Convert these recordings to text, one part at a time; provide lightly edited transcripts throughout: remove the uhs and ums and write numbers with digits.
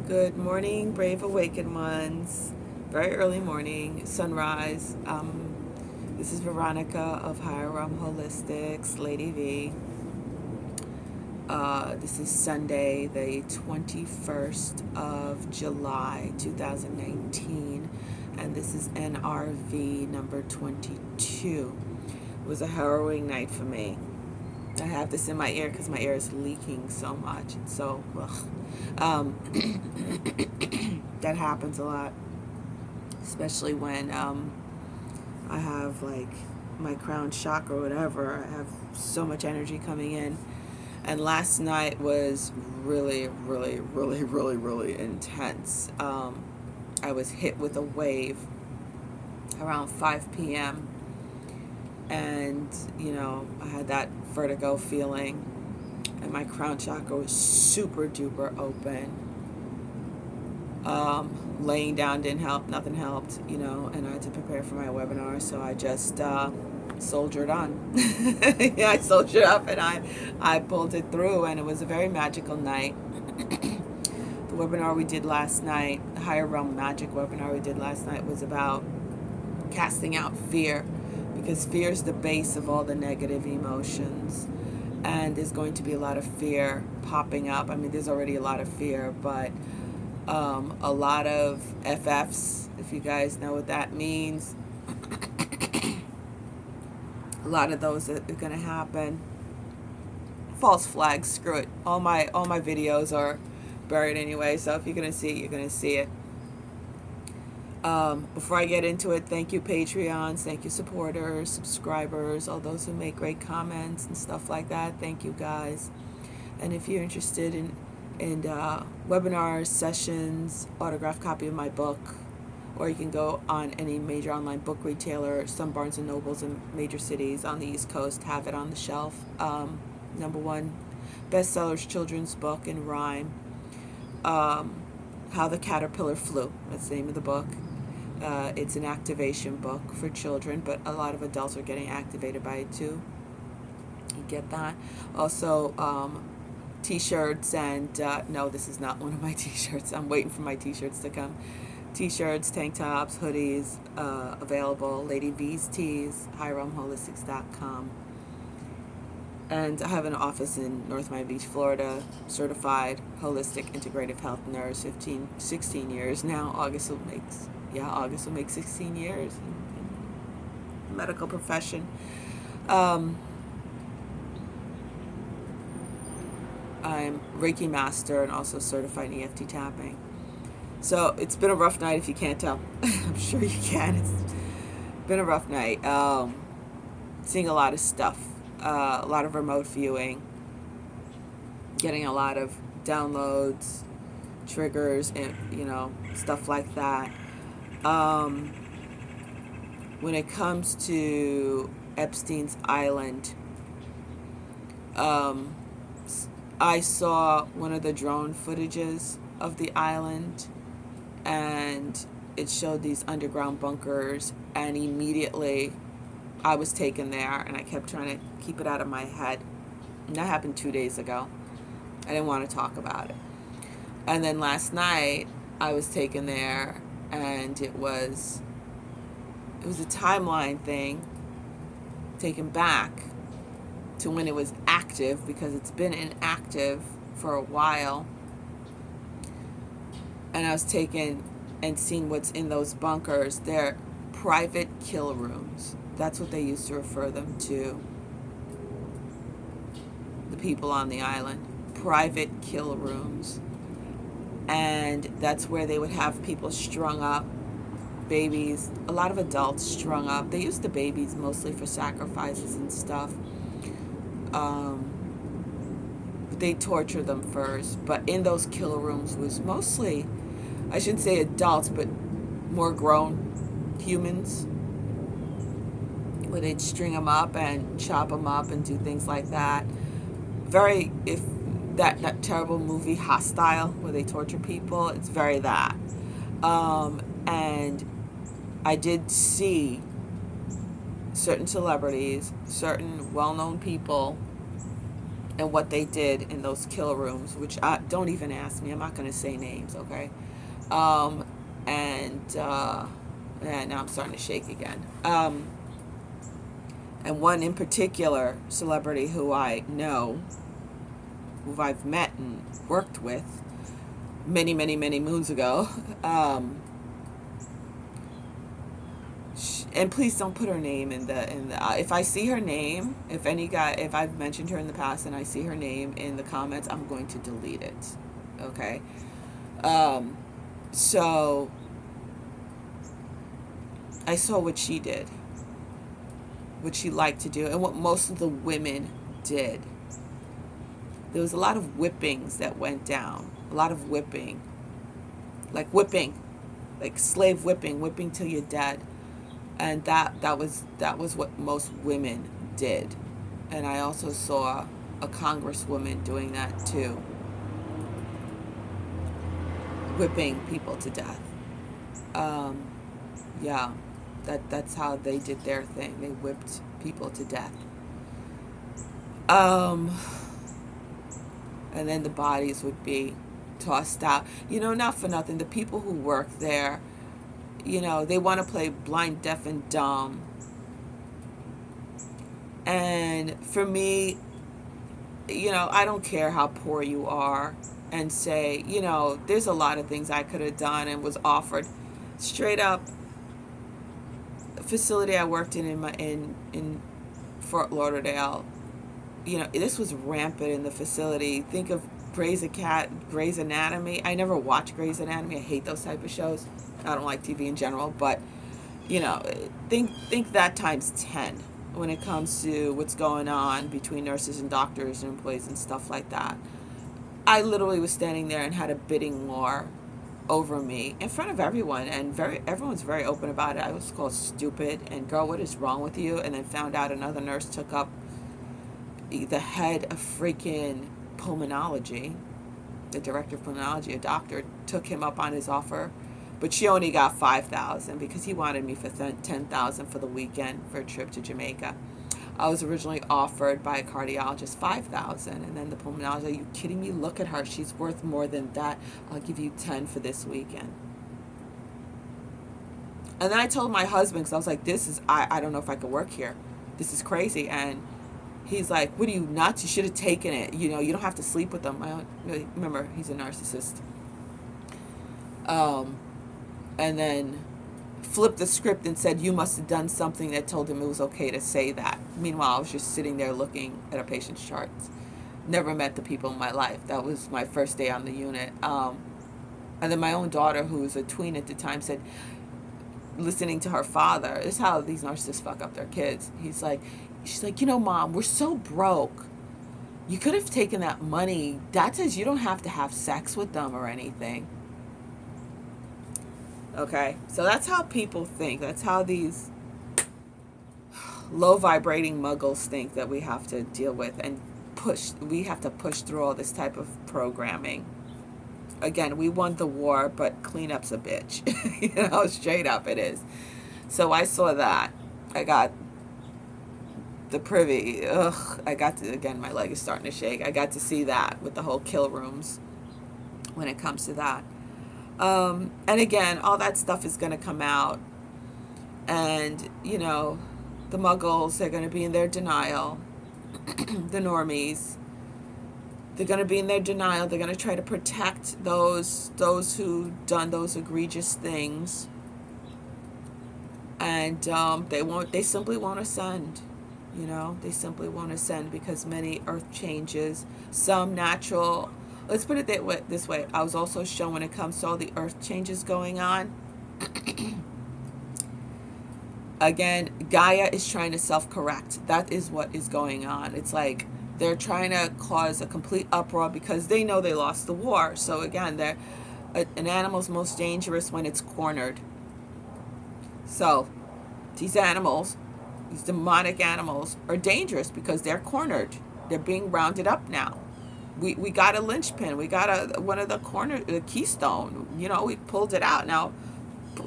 Good morning, brave awakened ones. Very early morning, sunrise. This is Veronica of Higher Realm Holistics, Lady V. This is Sunday, the 21st of July, 2019, and this is NRV number 22. It was a harrowing night for me. I have this in my ear because my ear is leaking so much. It's so, ugh. That happens a lot, especially when I have like my crown chakra or whatever. I have so much energy coming in. And last night was really, really, really, really, really intense. I was hit with a wave around 5 p.m. And, I had that vertigo feeling. And my crown chakra was super duper open. Laying down didn't help, nothing helped, and I had to prepare for my webinar, so I just soldiered on. Yeah, I soldiered up and I pulled it through, and it was a very magical night. The webinar we did last night, the Higher Realm Magic webinar we did last night, was about casting out fear, because fear is the base of all the negative emotions. And there's going to be a lot of fear popping up. I mean, there's already a lot of fear, but a lot of FFs, if you guys know what that means. A lot of those are going to happen. False flags, screw it. All my videos are buried anyway, so if you're going to see it, you're going to see it. Before I get into it, thank you Patreons, thank you supporters, subscribers, all those who make great comments and stuff like that. Thank you guys. And if you're interested in webinars, sessions, autographed copy of my book, or you can go on any major online book retailer. Some Barnes and Nobles in major cities on the East Coast have it on the shelf. #1 bestsellers children's book in rhyme. How the Caterpillar Flew. That's the name of the book. It's an activation book for children, but a lot of adults are getting activated by it too. You get that? Also, t-shirts and no, this is not one of my t-shirts. I'm waiting for my t-shirts to come. T-shirts, tank tops, hoodies, available. Lady V's Tees, highrealmholistics.com. And I have an office in North Miami Beach, Florida, certified holistic integrative health nurse, 16 years now. August will make 16 years in the medical profession. I'm Reiki master and also certified in EFT tapping. So it's been a rough night, if you can't tell. I'm sure you can. It's been a rough night. Seeing a lot of stuff, a lot of remote viewing, getting a lot of downloads, triggers, and stuff like that. When it comes to Epstein's Island, I saw one of the drone footages of the island, and it showed these underground bunkers, and immediately I was taken there, and I kept trying to keep it out of my head. And that happened 2 days ago. I didn't want to talk about it. And then last night I was taken there, and it was a timeline thing, taken back to when it was active, because it's been inactive for a while. And I was taken and seen what's in those bunkers. They're private kill rooms. That's what they used to refer them to, the people on the island. Private kill rooms. And that's where they would have people strung up, babies, a lot of adults strung up. They used the babies mostly for sacrifices and stuff. But they torture them first. But in those kill rooms was mostly, I shouldn't say adults, but more grown humans, where they'd string them up and chop them up and do things like that. Very, if that terrible movie Hostile, where they torture people, it's very that. And I did see certain celebrities, certain well-known people and what they did in those kill rooms, which I don't even ask me. I'm not going to say names, okay? Um, and now I'm starting to shake again. And one in particular celebrity who I know, who I've met and worked with many, many, many moons ago. And please don't put her name in the if I see her name, if I've mentioned her in the past and I see her name in the comments, I'm going to delete it. Okay. So I saw what she did, what she liked to do, and what most of the women did. There was a lot of whippings that went down. A lot of whipping. Like slave whipping till you're dead. And that was what most women did. And I also saw a congresswoman doing that too. Whipping people to death. Yeah. That's how they did their thing. They whipped people to death. And then the bodies would be tossed out. Not for nothing. The people who work there, they want to play blind, deaf, and dumb. And for me, I don't care how poor you are, and say, there's a lot of things I could have done and was offered. Straight up, facility I worked in Fort Lauderdale, this was rampant in the facility. Think of Grey's Anatomy. I never watched Grey's Anatomy. I hate those type of shows. I don't like TV in general, but think that times 10 when it comes to what's going on between nurses and doctors and employees and stuff like that. I literally was standing there and had a bidding war over me in front of everyone, and everyone's very open about it. I was called stupid and girl, what is wrong with you? And then found out another nurse took up the head of freaking pulmonology, the director of pulmonology, a doctor, took him up on his offer, but she only got $5,000 because he wanted me for $10,000 for the weekend for a trip to Jamaica. I was originally offered by a cardiologist $5,000, and then the pulmonologist, are you kidding me? Look at her, she's worth more than that. I'll give you $10,000 for this weekend. And then I told my husband, because I was like, I don't know if I could work here. This is crazy. And he's like, what are you, nuts? You should have taken it. You don't have to sleep with them. Remember, he's a narcissist. And then flipped the script and said, you must have done something that told him it was okay to say that. Meanwhile, I was just sitting there looking at a patient's charts. Never met the people in my life. That was my first day on the unit. And then my own daughter, who was a tween at the time, said, listening to her father, this is how these narcissists fuck up their kids. She's like, Mom, we're so broke. You could have taken that money. Dad says you don't have to have sex with them or anything. Okay, so that's how people think. That's how these low vibrating muggles think that we have to deal with and we have to push through all this type of programming. Again, we won the war, but cleanup's a bitch. Straight up it is. So I saw that. I got the privy. Again, my leg is starting to shake. I got to see that with the whole kill rooms when it comes to that. And again, all that stuff is going to come out. And, the muggles, they're going to be in their denial. The normies, they're going to be in their denial. They're going to try to protect those who done those egregious things. And they simply won't ascend. They simply won't ascend because many earth changes, some natural. Let's put it this way. I was also shown when it comes to all the earth changes going on. Again, Gaia is trying to self-correct. That is what is going on. It's like they're trying to cause a complete uproar because they know they lost the war. So again, an animal's most dangerous when it's cornered. So these animals, these demonic animals, are dangerous because they're cornered. They're being rounded up now. We got a linchpin. We got one of the keystone. We pulled it out. Now,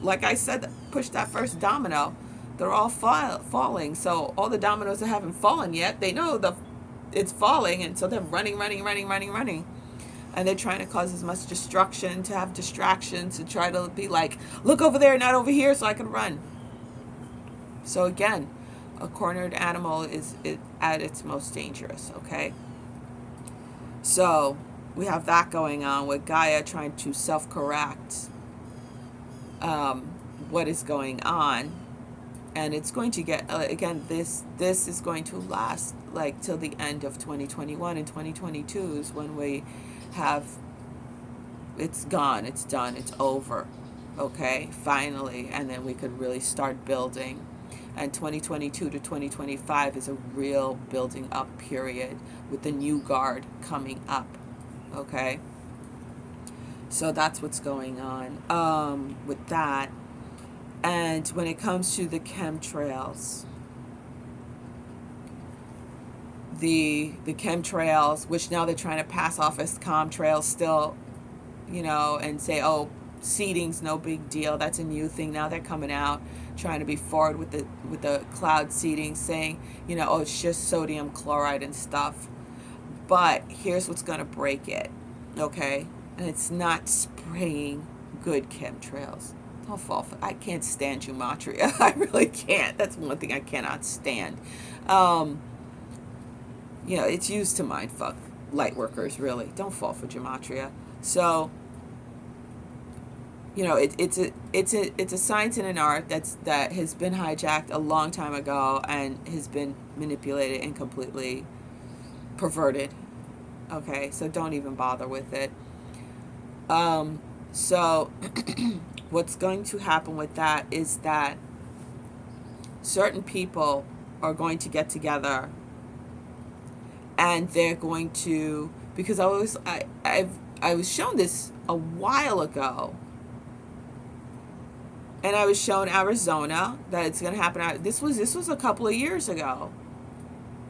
like I said, push that first domino. They're all falling. So all the dominoes that haven't fallen yet, they know it's falling, and so they're running, and they're trying to cause as much destruction, to have distractions, to try to be like, look over there, not over here, so I can run. So again, a cornered animal is at its most dangerous. Okay, so we have that going on with Gaia trying to self-correct what is going on, and it's going to get again, this is going to last like till the end of 2021, and 2022 is when we have, it's gone, it's done, it's over. Okay, finally, and then we could really start building. And 2022 to 2025 is a real building up period with the new guard coming up. Okay, so that's what's going on with that. And when it comes to the chemtrails, the chemtrails, which now they're trying to pass off as contrails still, you know, and say, oh, seeding's no big deal. That's a new thing. Now they're coming out trying to be forward with the cloud seeding, saying, you know, oh, it's just sodium chloride and stuff. But here's what's going to break it, okay? And it's not spraying good chemtrails. Don't fall for, I can't stand gematria. I really can't. That's one thing I cannot stand. You know, it's used to mind fuck light workers, really. Don't fall for gematria. So, you know, it's a science and an art that has been hijacked a long time ago and has been manipulated and completely perverted. Okay, so don't even bother with it. So what's going to happen with that is that certain people are going to get together, and they're going to, because I was shown this a while ago, and I was shown Arizona that it's going to happen. This was a couple of years ago,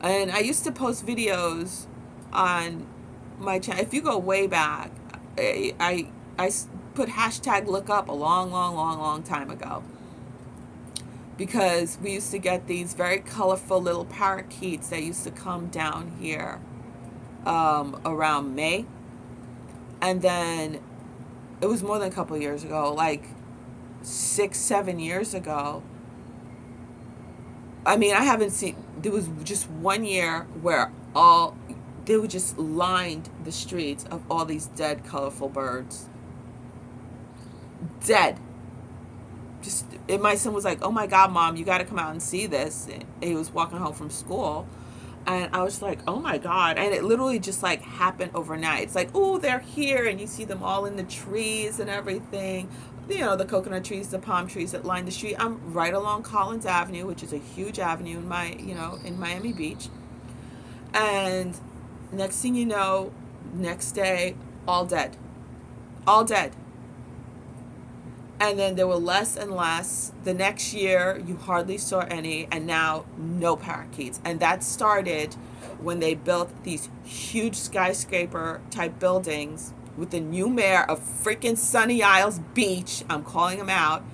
and I used to post videos on my channel. If you go way back, I put hashtag look up a long time ago, because we used to get these very colorful little parakeets that used to come down here around May. And then it was more than a couple of years ago, like 6-7 years ago. I mean, I haven't seen, there was just one year where they were just lined the streets of all these dead colorful birds. Dead. Just, and my son was like, oh my God, Mom, you got to come out and see this. And he was walking home from school, and I was like, oh my God. And it literally just like happened overnight. It's like, oh, they're here, and you see them all in the trees and everything. You know, the coconut trees, the palm trees that line the street. I'm right along Collins Avenue, which is a huge avenue in in Miami Beach. And next thing you know, next day, all dead. All dead. And then there were less and less. The next year, you hardly saw any, and now no parakeets. And that started when they built these huge skyscraper-type buildings with the new mayor of freaking Sunny Isles Beach. I'm calling him out.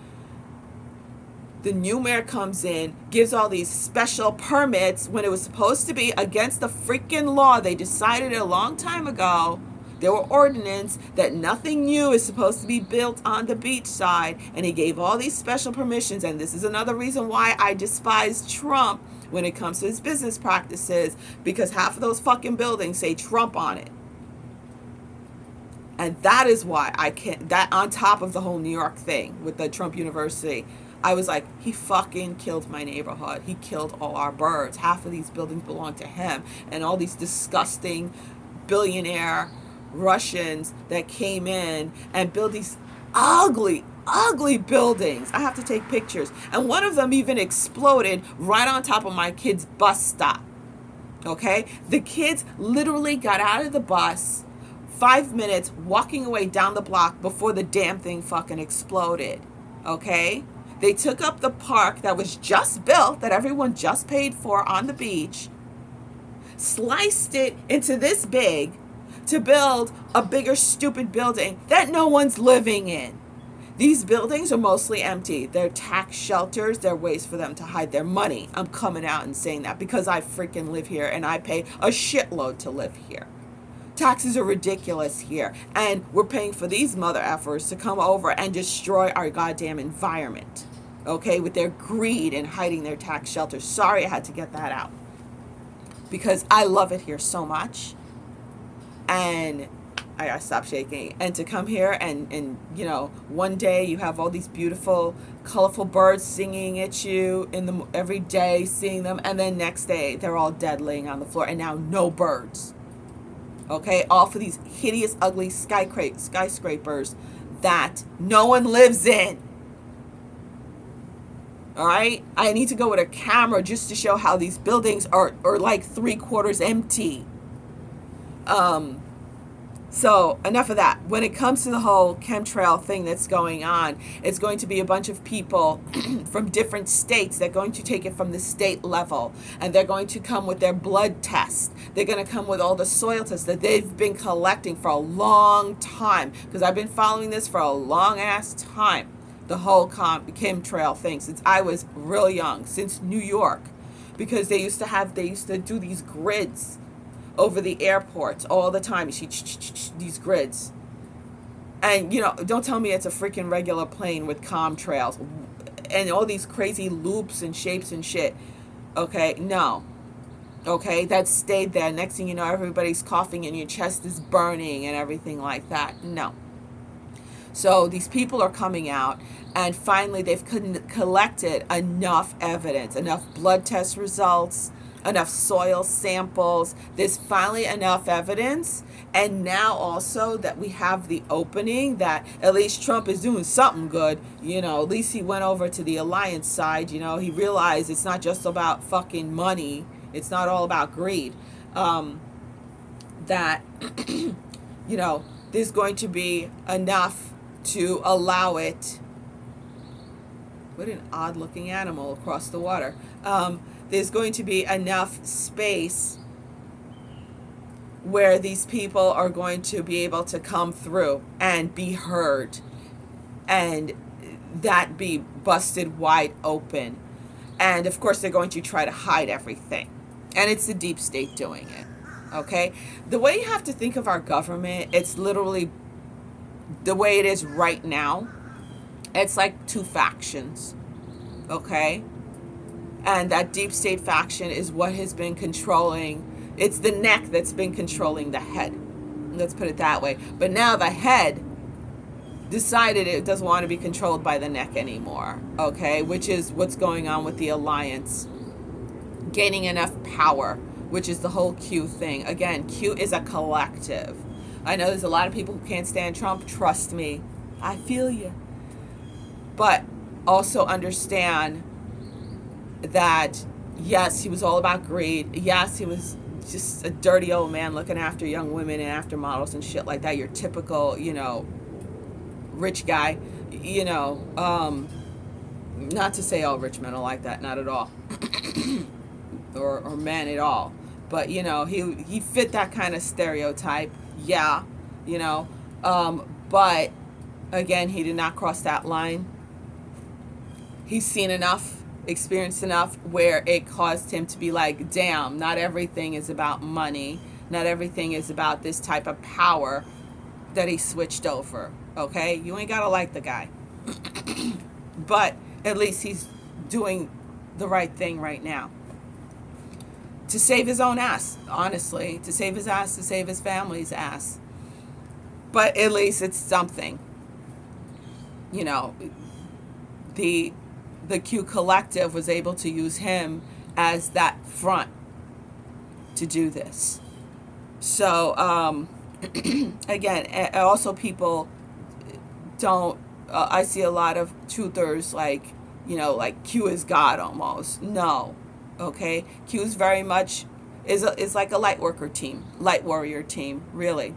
The new mayor comes in, gives all these special permits when it was supposed to be against the freaking law. They decided a long time ago. There were ordinances that nothing new is supposed to be built on the beach side, and he gave all these special permissions. And this is another reason why I despise Trump when it comes to his business practices, because half of those fucking buildings say Trump on it. And that is why I can't, that on top of the whole New York thing with the Trump University, I was like, he fucking killed my neighborhood. He killed all our birds. Half of these buildings belong to him, and all these disgusting billionaire Russians that came in and built these ugly buildings. I have to take pictures. And one of them even exploded right on top of my kid's bus stop. Okay? The kids literally got out of the bus 5 minutes walking away down the block before the damn thing fucking exploded. Okay? They took up the park that was just built, that everyone just paid for on the beach, sliced it into this big, to build a bigger stupid building that no one's living in. These buildings are mostly empty. They're tax shelters. They're ways for them to hide their money. I'm coming out and saying that because I freaking live here and I pay a shitload to live here. Taxes are ridiculous here. And we're paying for these mother effers to come over and destroy our goddamn environment. Okay, with their greed and hiding their tax shelters. Sorry I had to get that out. Because I love it here so much. And I gotta stop shaking. And to come here and you know, one day you have all these beautiful, colorful birds singing at you every day, seeing them, and then next day they're all dead laying on the floor, and now no birds. Okay, all for these hideous, ugly skyscrapers that no one lives in. All right, I need to go with a camera just to show how these buildings are like 3/4 empty. So enough of that. When it comes to the whole chemtrail thing that's going on, it's going to be a bunch of people from different states. They're going to take it from the state level, and they're going to come with their blood tests. They're going to come with all the soil tests that they've been collecting for a long time, because I've been following this for a long ass time, the whole chemtrail thing, since I was real young, since New York, because they used to do these grids over the airports all the time. You see these grids. And, you know, don't tell me it's a freaking regular plane with chemtrails and all these crazy loops and shapes and shit. Okay, no. Okay, that stayed there. Next thing you know, everybody's coughing and your chest is burning and everything like that. No. So these people are coming out, and finally they've collected enough evidence, enough blood test results, enough soil samples. There's finally enough evidence. And now also that we have the opening, that at least Trump is doing something good. You know, at least he went over to the alliance side. You know, he realized it's not just about fucking money. It's not all about greed. That, you know, there's going to be enough to allow it. What an odd looking animal across the water. There's going to be enough space where these people are going to be able to come through and be heard, and that be busted wide open. And of course they're going to try to hide everything, and it's the deep state doing it. Okay, the way you have to think of our government, it's literally the way it is right now. It's like two factions. Okay, and that deep state faction is what has been controlling. It's the neck that's been controlling the head. Let's put it that way. But now the head decided it doesn't want to be controlled by the neck anymore. Okay, which is what's going on with the alliance. Gaining enough power, which is the whole Q thing. Again, Q is a collective. I know there's a lot of people who can't stand Trump. Trust me. I feel you. But also understand that, yes, he was all about greed. Yes, he was just a dirty old man looking after young women and after models and shit like that. Your typical, you know, rich guy. You know, not to say all rich men are like that, not at all. or men at all. But, you know, he fit that kind of stereotype. Yeah, you know. But, again, he did not cross that line. He's seen enough, experienced enough where it caused him to be like, damn, not everything is about money. Not everything is about this type of power that he switched over. Okay? You ain't gotta like the guy. But at least he's doing the right thing right now. To save his own ass, honestly. To save his ass, to save his family's ass. But at least it's something. You know, the Q Collective was able to use him as that front to do this. So, again, also people don't, I see a lot of truthers like, you know, like Q is God almost. No. Okay? Q is very much, is like a light worker team, light warrior team, really.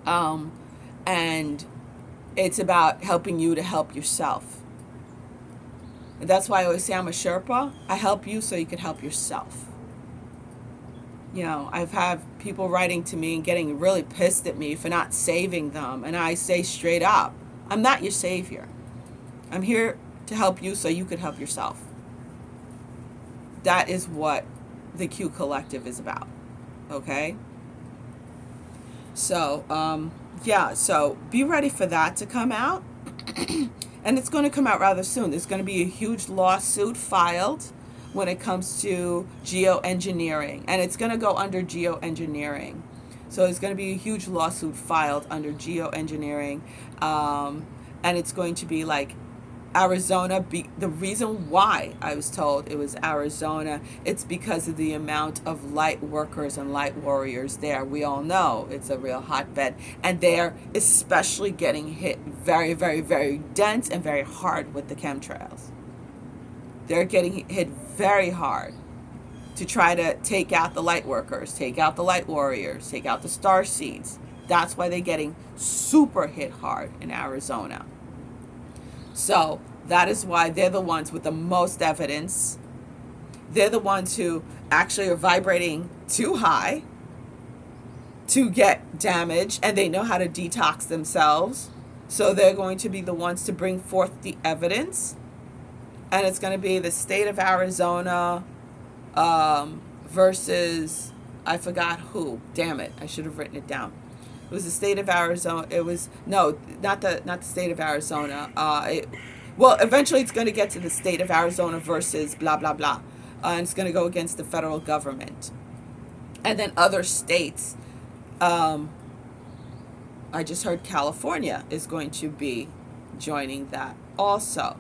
And it's about helping you to help yourself. And that's why I always say I'm a Sherpa. I help you so you can help yourself. You know, I've had people writing to me and getting really pissed at me for not saving them. And I say straight up, I'm not your savior. I'm here to help you so you could help yourself. That is what the Q Collective is about. Okay? So, yeah, so be ready for that to come out. And it's going to come out rather soon. There's going to be a huge lawsuit filed when it comes to geoengineering. And it's going to go under geoengineering. So there's going to be a huge lawsuit filed under geoengineering. And it's going to be like Arizona. The reason why I was told it was Arizona, it's because of the amount of light workers and light warriors there. We all know it's a real hotbed, and they're especially getting hit very, very, very dense and very hard with the chemtrails. They're getting hit very hard to try to take out the light workers, take out the light warriors, take out the star seeds. That's why they're getting super hit hard in Arizona. So that is why they're the ones with the most evidence. They're the ones who actually are vibrating too high to get damage, and they know how to detox themselves. So they're going to be the ones to bring forth the evidence. And it's going to be the state of Arizona versus, I forgot who. Damn it, I should have written it down. It was the state of Arizona. It was, no, not the state of Arizona. Well, eventually it's going to get to the state of Arizona versus blah, blah, blah. And it's going to go against the federal government. And then other states. I just heard California is going to be joining that also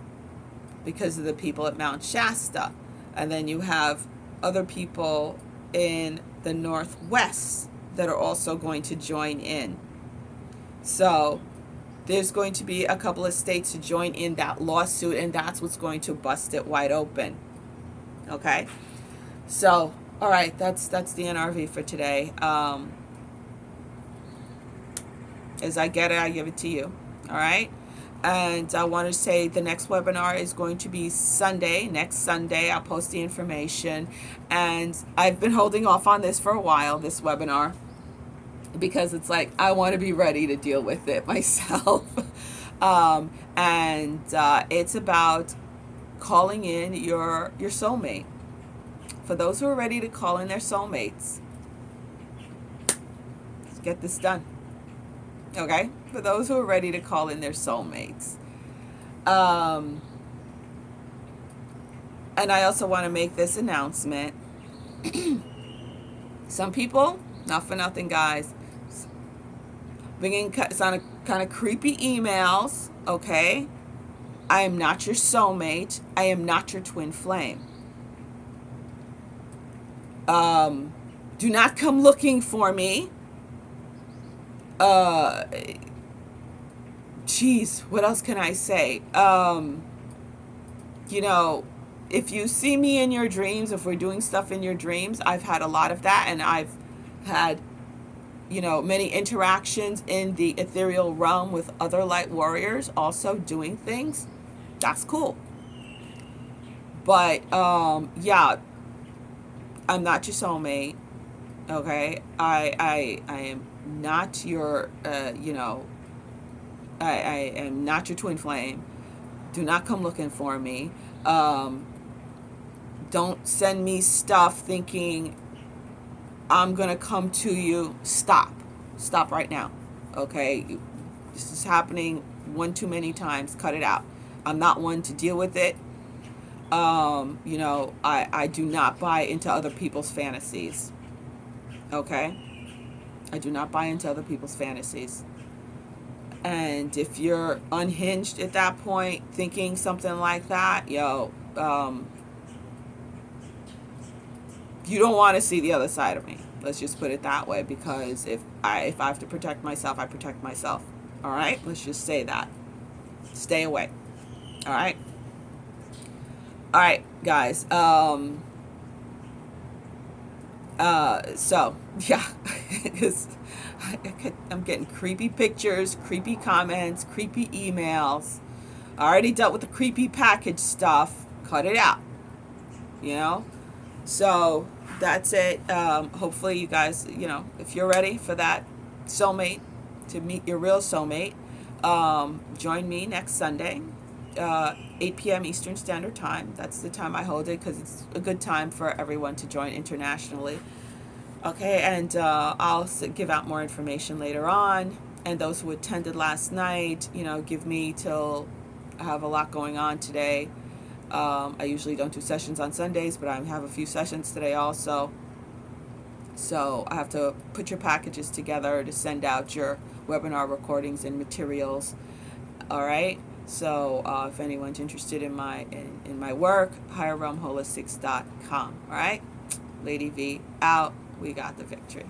because of the people at Mount Shasta. And then you have other people in the Northwest that are also going to join in. So there's going to be a couple of states to join in that lawsuit, and that's what's going to bust it wide open. Okay? So, all right, that's the NRV for today. As I get it, I give it to you. All right? And I want to say the next webinar is going to be Sunday. Next Sunday, I'll post the information. And I've been holding off on this for a while, this webinar, because it's like I want to be ready to deal with it myself. And it's about calling in your soulmate. For those who are ready to call in their soulmates, let's get this done. Okay? For those who are ready to call in their soulmates. And I also want to make this announcement. Some people, not for nothing, guys, bringing kind of creepy emails. Okay? I am not your soulmate. I am not your twin flame. Do not come looking for me. Geez, what else can I say? You know, if you see me in your dreams, if we're doing stuff in your dreams, I've had a lot of that, and I've had, you know, many interactions in the ethereal realm with other light warriors also doing things. That's cool. But, yeah, I'm not your soulmate. Okay? I am not your, you know, I am not your twin flame. Do not come looking for me. Don't send me stuff thinking I'm going to come to you. Stop. Stop right now. Okay? This is happening one too many times. Cut it out. I'm not one to deal with it. You know, I do not buy into other people's fantasies. Okay? I do not buy into other people's fantasies. And if you're unhinged at that point, thinking something like that, yo, you don't want to see the other side of me. Let's just put it that way, because if I have to protect myself, I protect myself. All right? Let's just say that. Stay away. All right? All right, guys. So, yeah. I'm getting creepy pictures, creepy comments, creepy emails. I already dealt with the creepy package stuff. Cut it out. You know? So, that's it. Hopefully you guys, you know, if you're ready for that soulmate, to meet your real soulmate, Join me next Sunday, 8 p.m. Eastern Standard Time. That's the time I hold it because it's a good time for everyone to join internationally. Okay, and I'll give out more information later on. And those who attended last night, give me till I have a lot going on today. I usually don't do sessions on Sundays, but I have a few sessions today also. So I have to put your packages together to send out your webinar recordings and materials. All right. So if anyone's interested in my work, higherrealmholistics.com. All right. Lady V out. We got the victory.